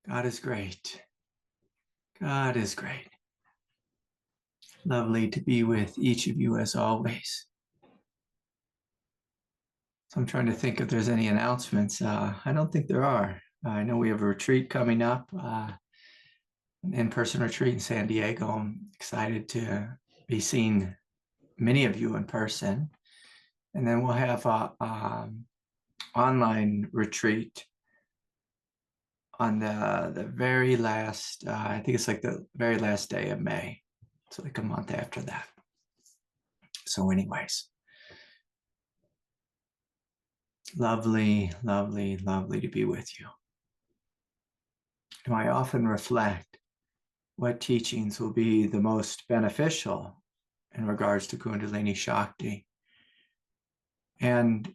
God is great. God is great. Lovely to be with each of you as always. So I'm trying to think if there's any announcements. I don't think there are. I know we have a retreat coming up, an in-person retreat in San Diego. I'm excited to be seeing many of you in person. And then we'll have an online retreat on the very last, I think it's like the very last day of May. So like a month after that. So anyways, lovely, lovely, lovely to be with you. I often reflect what teachings will be the most beneficial in regards to Kundalini Shakti. And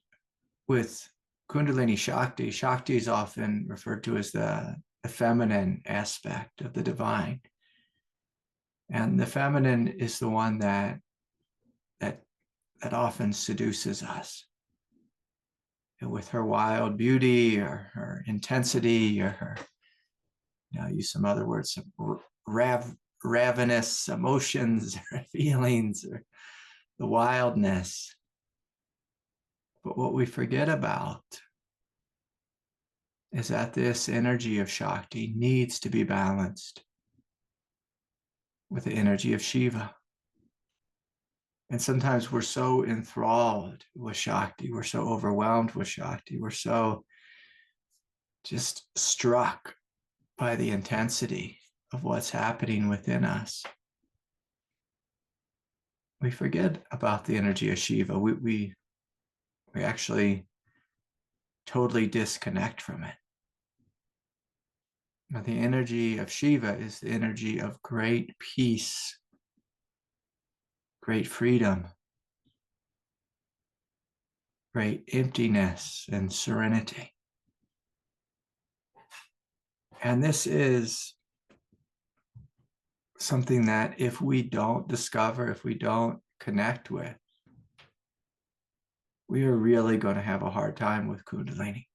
with Kundalini Shakti, Shakti is often referred to as the feminine aspect of the divine. And the feminine is the one that often seduces us. And with her wild beauty or her intensity or her, I'll use some other words, ravenous emotions or feelings or the wildness. But what we forget about is that this energy of Shakti needs to be balanced with the energy of Shiva. And sometimes we're so enthralled with Shakti, we're so overwhelmed with Shakti, we're so just struck by the intensity of what's happening within us. We forget about the energy of Shiva. We actually totally disconnect from it. Now, the energy of Shiva is the energy of great peace, great freedom, great emptiness and serenity. And this is something that if we don't discover, if we don't connect with, we are really going to have a hard time with Kundalini.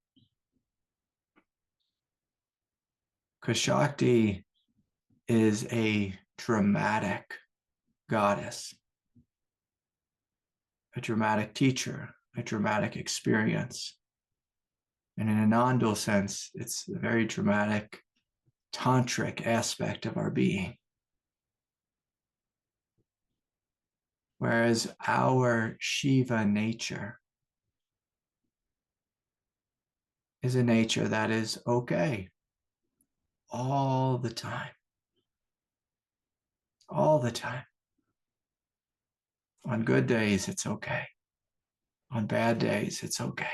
Because Shakti is a dramatic goddess, a dramatic teacher, a dramatic experience. And in a non-dual sense, it's a very dramatic tantric aspect of our being. Whereas our Shiva nature is a nature that is okay all the time. All the time. On good days, it's okay. On bad days, it's okay.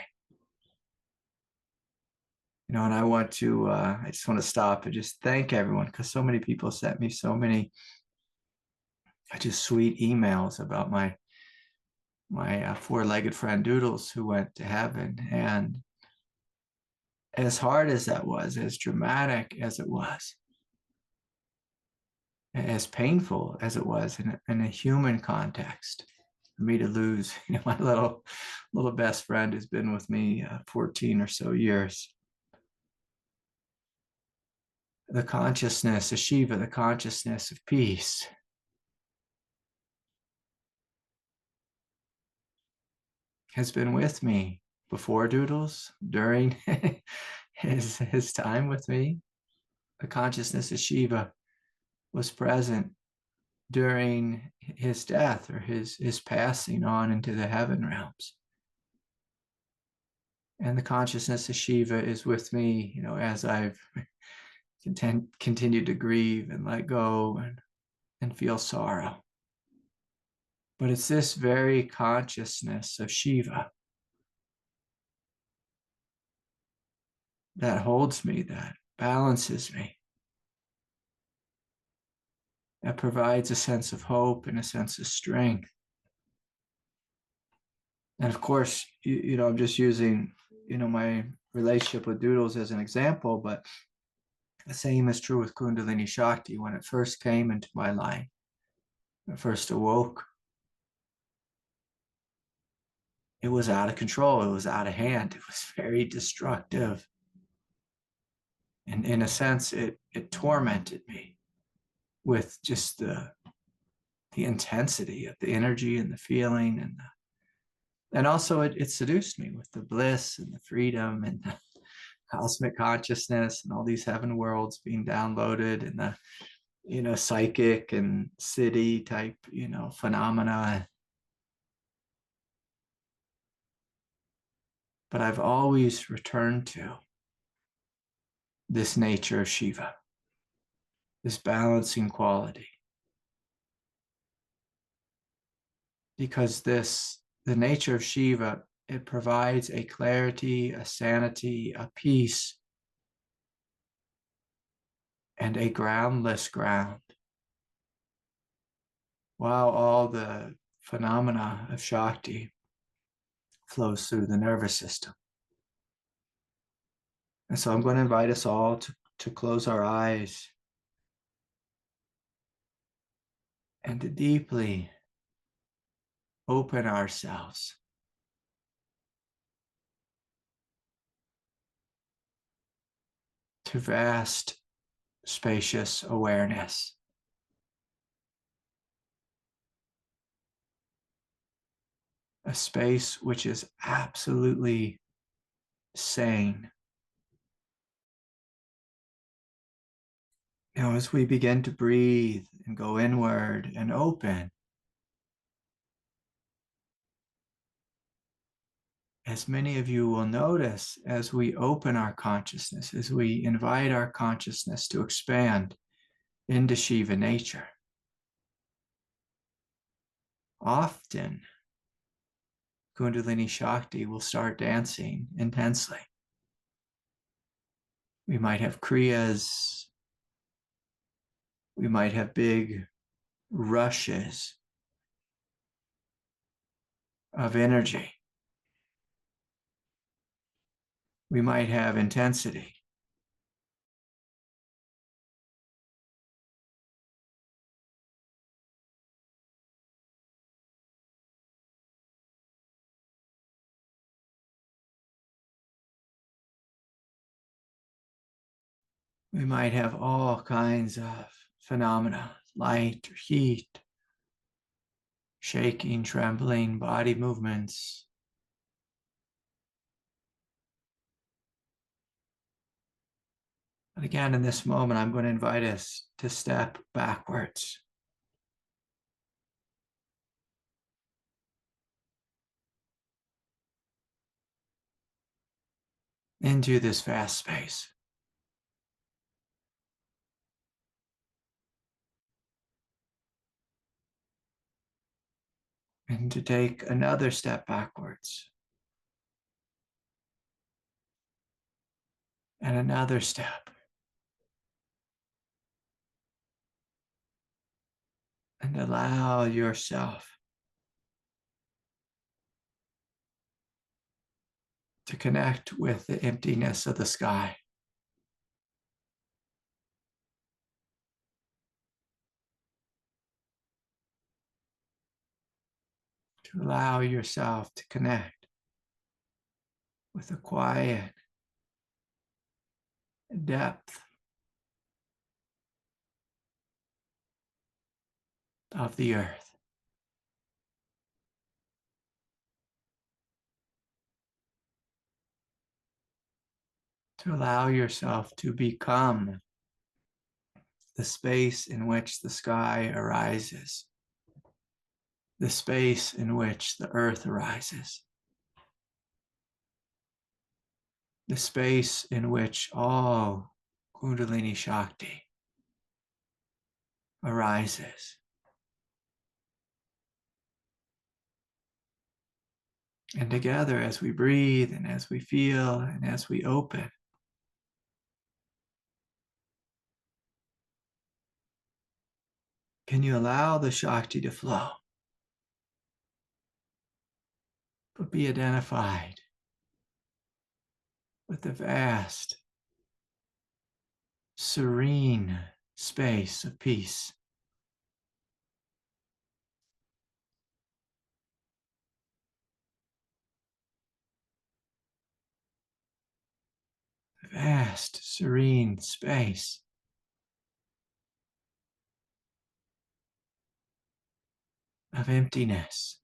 And I just want to stop and just thank everyone because so many people sent me so many just sweet emails about my four-legged friend Doodles who went to heaven. And as hard as that was, as dramatic as it was, as painful as it was in a human context, for me to lose, my little best friend who's been with me 14 or so years. The consciousness of Shiva, the consciousness of peace, has been with me before Doodles, during his time with me. The consciousness of Shiva was present during his death or his passing on into the heaven realms. And the consciousness of Shiva is with me, as I've continued to grieve and let go and feel sorrow. But it's this very consciousness of Shiva that holds me, that balances me, that provides a sense of hope and a sense of strength. And of course, I'm just using, my relationship with Doodles as an example, but the same is true with Kundalini Shakti. When it first came into my life, when it first awoke, it was out of control. It was out of hand. It was very destructive. And in a sense, it tormented me with just the intensity of the energy and the feeling, and also it seduced me with the bliss and the freedom and the cosmic consciousness and all these heaven worlds being downloaded, and the psychic and city type phenomena. But I've always returned to this nature of Shiva, this balancing quality, because the nature of Shiva, it provides a clarity, a sanity, a peace, and a groundless ground, while all the phenomena of Shakti flows through the nervous system. And so I'm going to invite us all to close our eyes and to deeply open ourselves to vast, spacious awareness. A space which is absolutely sane. As we begin to breathe and go inward and open, as many of you will notice, as we open our consciousness, as we invite our consciousness to expand into Shiva nature, often Kundalini Shakti will start dancing intensely. We might have kriyas, we might have big rushes of energy. We might have intensity. We might have all kinds of phenomena, light or heat, shaking, trembling, body movements. But again, in this moment, I'm going to invite us to step backwards into this vast space. And to take another step backwards. And another step. And allow yourself to connect with the emptiness of the sky. To allow yourself to connect with the quiet depth of the earth. To allow yourself to become the space in which the sky arises, the space in which the earth arises, the space in which all Kundalini Shakti arises. And together, as we breathe and as we feel and as we open, can you allow the Shakti to flow, but be identified with the vast, serene space of peace. vast, serene space of emptiness.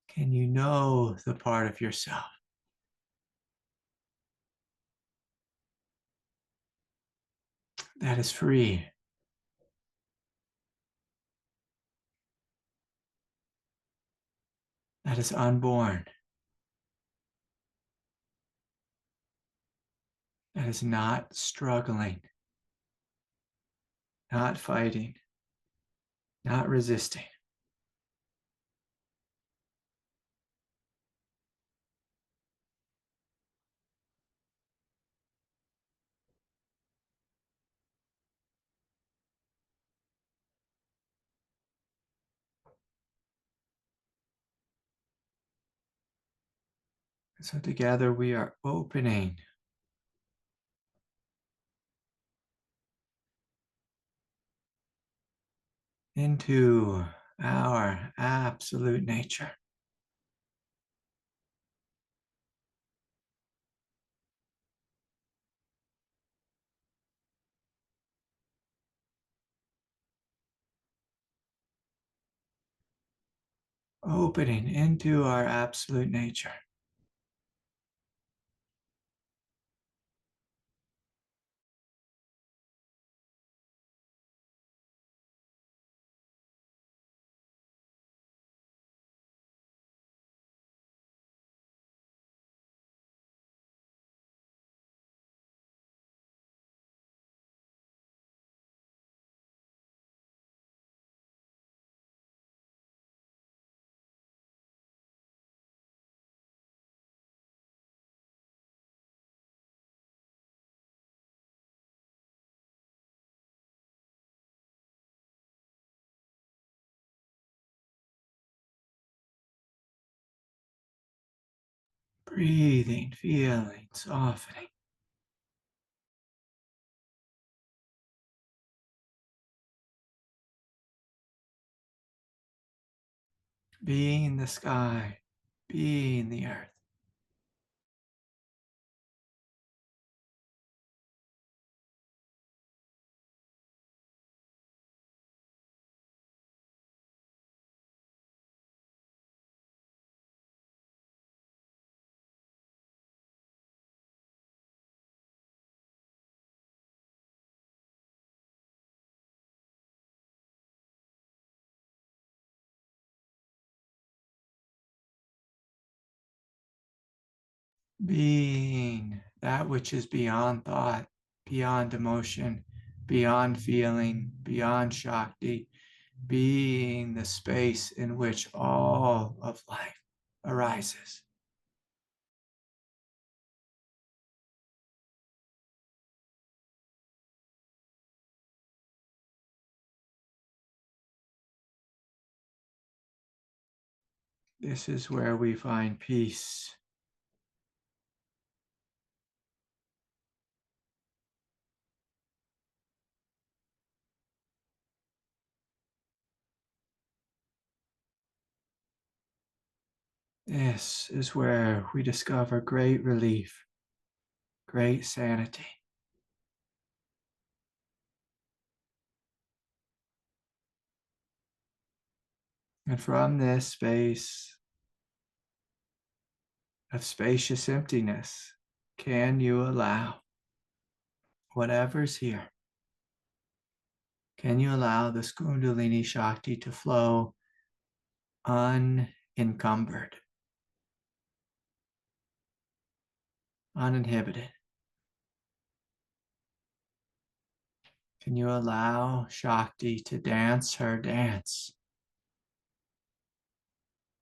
Can you know the part of yourself that is free, that is unborn, that is not struggling, not fighting, not resisting? So together we are opening into our absolute nature. Opening into our absolute nature. Breathing, feeling, softening. Being the sky, being the earth. Being that which is beyond thought, beyond emotion, beyond feeling, beyond Shakti, being the space in which all of life arises. This is where we find peace. This is where we discover great relief, great sanity. And from this space of spacious emptiness, can you allow whatever's here? Can you allow this Kundalini Shakti to flow unencumbered, uninhibited? Can you allow Shakti to dance her dance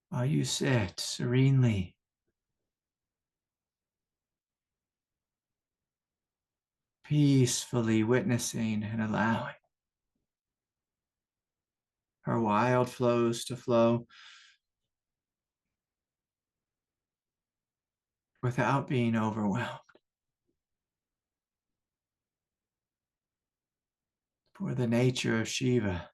while you sit serenely, peacefully witnessing and allowing her wild flows to flow without being overwhelmed? For the nature of Shiva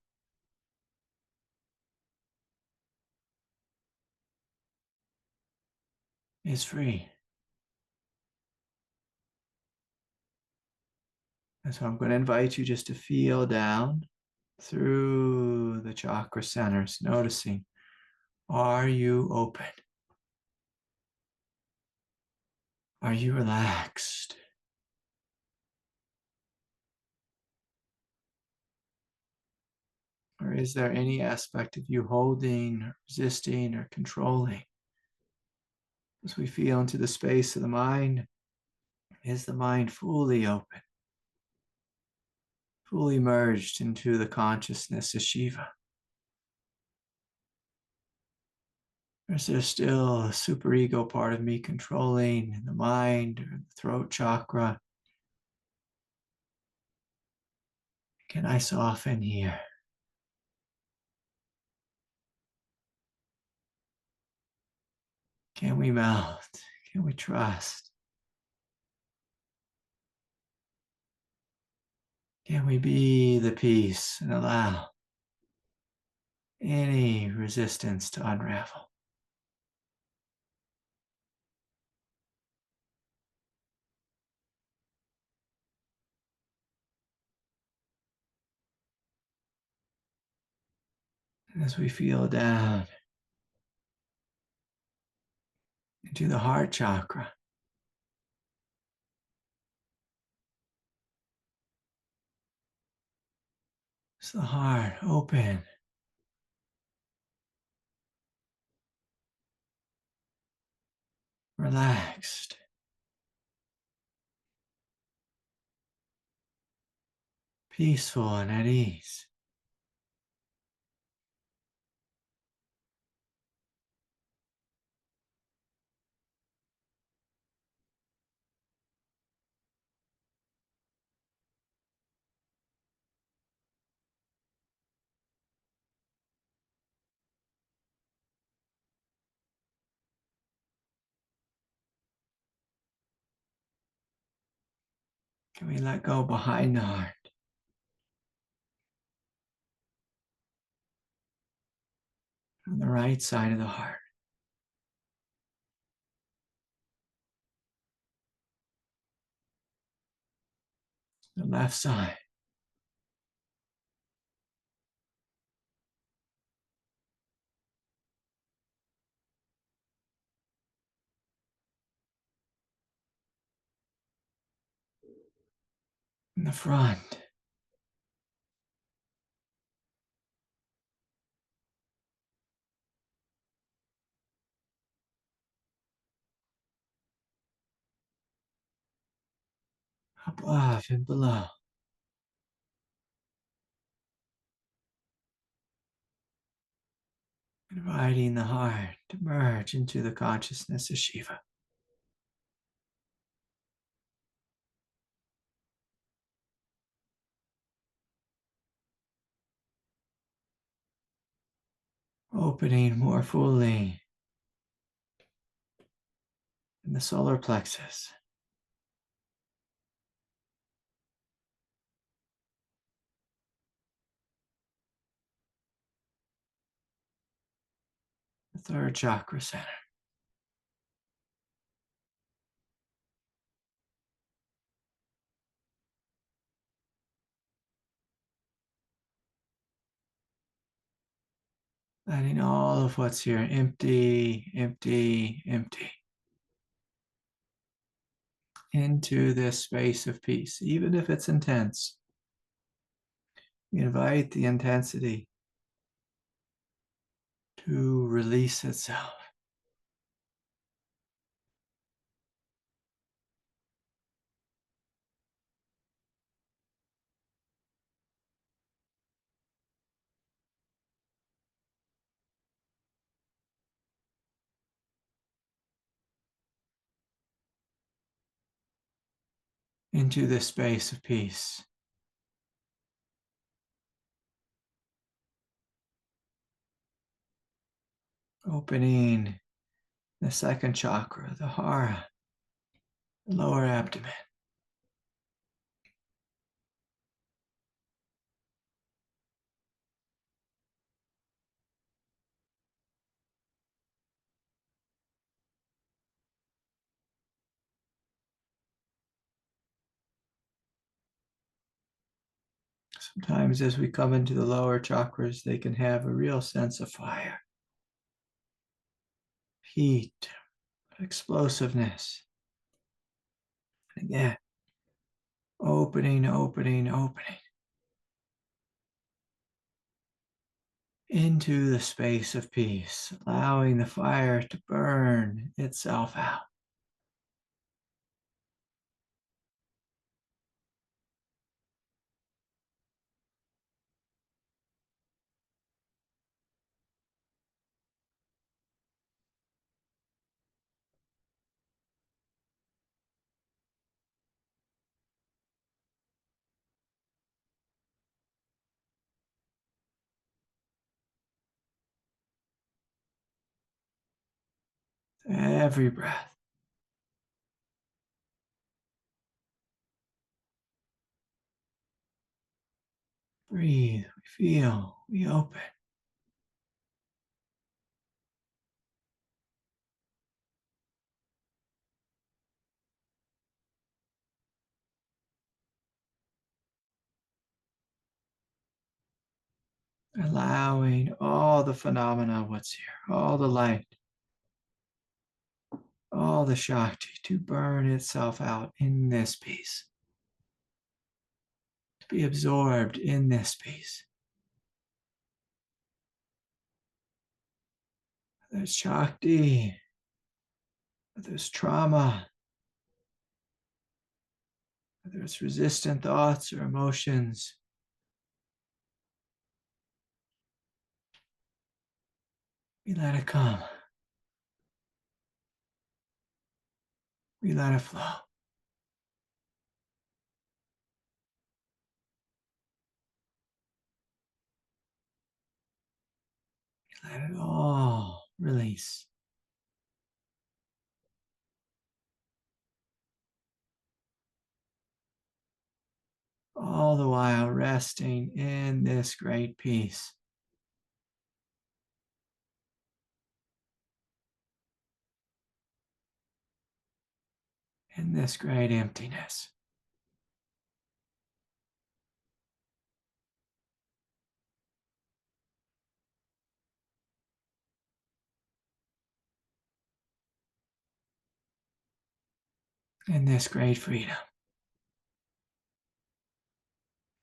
is free. And so I'm going to invite you just to feel down through the chakra centers, noticing, are you open? Are you relaxed? Or is there any aspect of you holding, or resisting, or controlling? As we feel into the space of the mind, is the mind fully open, fully merged into the consciousness of Shiva? Or is there still a superego part of me controlling the mind or the throat chakra? Can I soften here? Can we melt? Can we trust? Can we be the peace and allow any resistance to unravel? And as we feel down into the heart chakra, is the heart open, relaxed, peaceful, and at ease? Can we let go behind the heart, on the right side of the heart, the left side, in the front, above and below? Inviting the heart to merge into the consciousness of Shiva. Opening more fully in the solar plexus, the third chakra center, letting all of what's here empty, empty, empty into this space of peace, even if it's intense. We invite the intensity to release itself. Into this space of peace. Opening the second chakra, the hara, the lower abdomen. Sometimes as we come into the lower chakras, they can have a real sense of fire, heat, explosiveness. And again, opening, opening, opening into the space of peace, allowing the fire to burn itself out. Every breath. Breathe, we feel, we open. Allowing all the phenomena, what's here, all the light, all the Shakti to burn itself out in this peace, to be absorbed in this peace. There's Shakti, there's trauma, there's resistant thoughts or emotions. We let it come. We let it flow. We let it all release. All the while resting in this great peace. In this great emptiness. In this great freedom.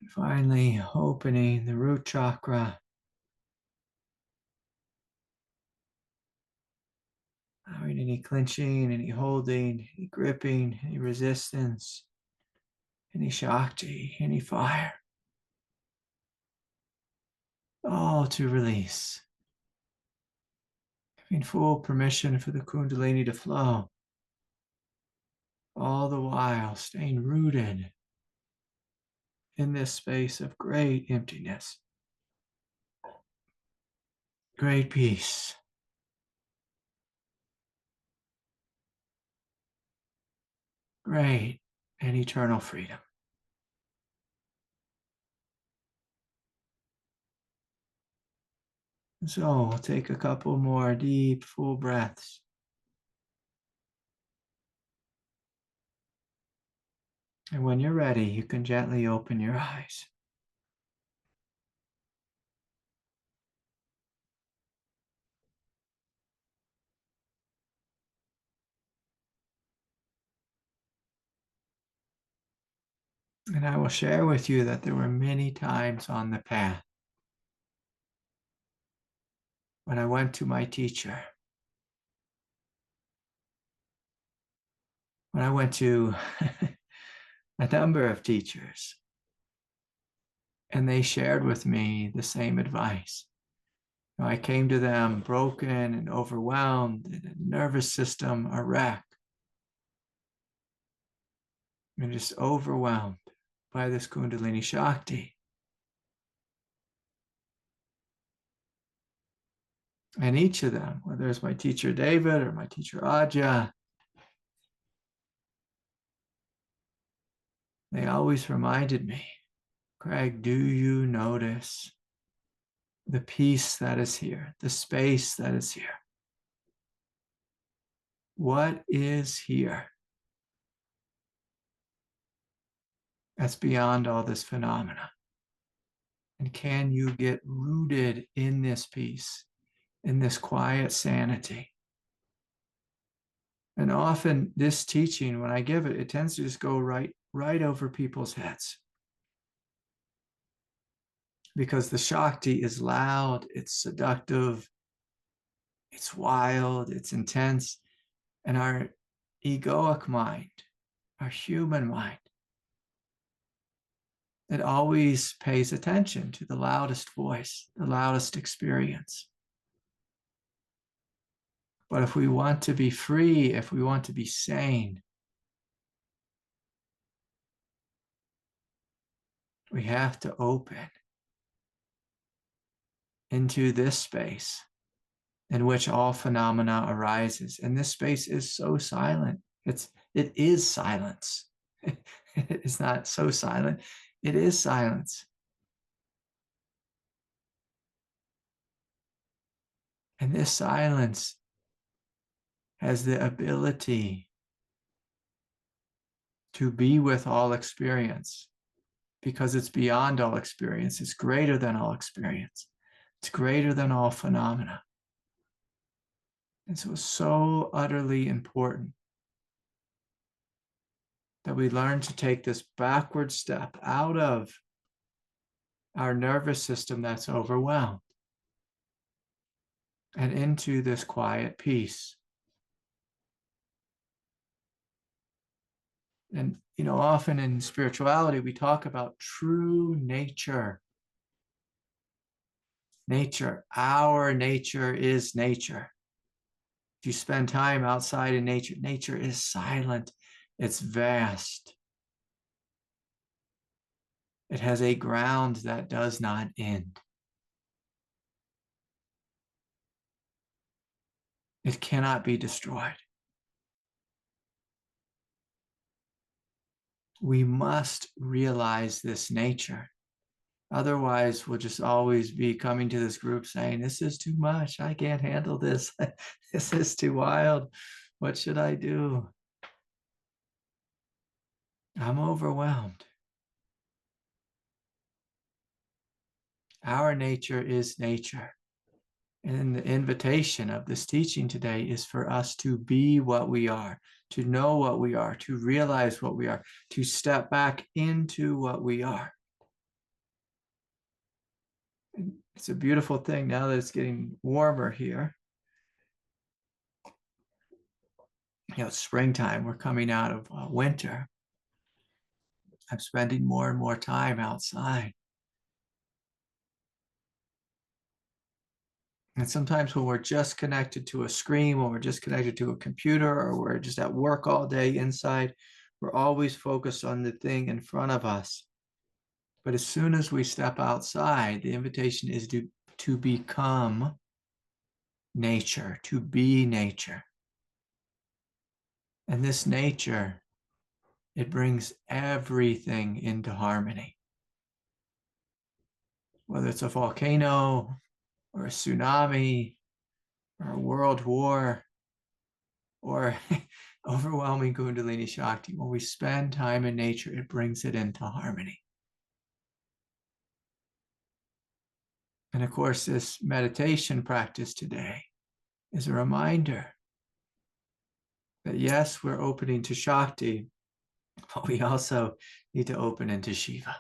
And finally, opening the root chakra. Allowing any clenching, any holding, any gripping, any resistance, any Shakti, any fire. All to release. Giving full permission for the Kundalini to flow. All the while staying rooted in this space of great emptiness, great peace, great and eternal freedom. So we'll take a couple more deep, full breaths. And when you're ready, you can gently open your eyes. And I will share with you that there were many times on the path when I went to my teacher, when I went to a number of teachers, and they shared with me the same advice. I came to them broken and overwhelmed, and a nervous system a wreck, and just overwhelmed by this Kundalini Shakti. And each of them, whether it's my teacher David or my teacher Adya, they always reminded me, Craig, do you notice the peace that is here, the space that is here? What is here that's beyond all this phenomena? And can you get rooted in this peace, in this quiet sanity? And often this teaching, when I give it, it tends to just go right over people's heads. Because the Shakti is loud, it's seductive, it's wild, it's intense. And our egoic mind, our human mind, it always pays attention to the loudest voice, the loudest experience. But if we want to be free, if we want to be sane, we have to open into this space in which all phenomena arises. And this space is so silent. It is silence. It's not so silent. It is silence. And this silence has the ability to be with all experience because it's beyond all experience. It's greater than all experience. It's greater than all phenomena. And so it's so utterly important that we learn to take this backward step out of our nervous system that's overwhelmed and into this quiet peace. And, often in spirituality, we talk about true nature. Nature, our nature is nature. If you spend time outside in nature, nature is silent. It's vast. It has a ground that does not end. It cannot be destroyed. We must realize this nature. Otherwise, we'll just always be coming to this group saying, this is too much. I can't handle this. This is too wild. What should I do? I'm overwhelmed. Our nature is nature. And the invitation of this teaching today is for us to be what we are, to know what we are, to realize what we are, to step back into what we are. And it's a beautiful thing now that it's getting warmer here. It's springtime. We're coming out of winter. I'm spending more and more time outside. And sometimes when we're just connected to a screen, when we're just connected to a computer, or we're just at work all day inside, we're always focused on the thing in front of us. But as soon as we step outside, the invitation is to become nature, to be nature. And this nature, it brings everything into harmony. Whether it's a volcano or a tsunami or a world war or overwhelming Kundalini Shakti, when we spend time in nature, it brings it into harmony. And of course, this meditation practice today is a reminder that yes, we're opening to Shakti, but we also need to open into Shiva.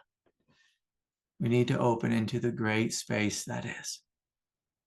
We need to open into the great space that is.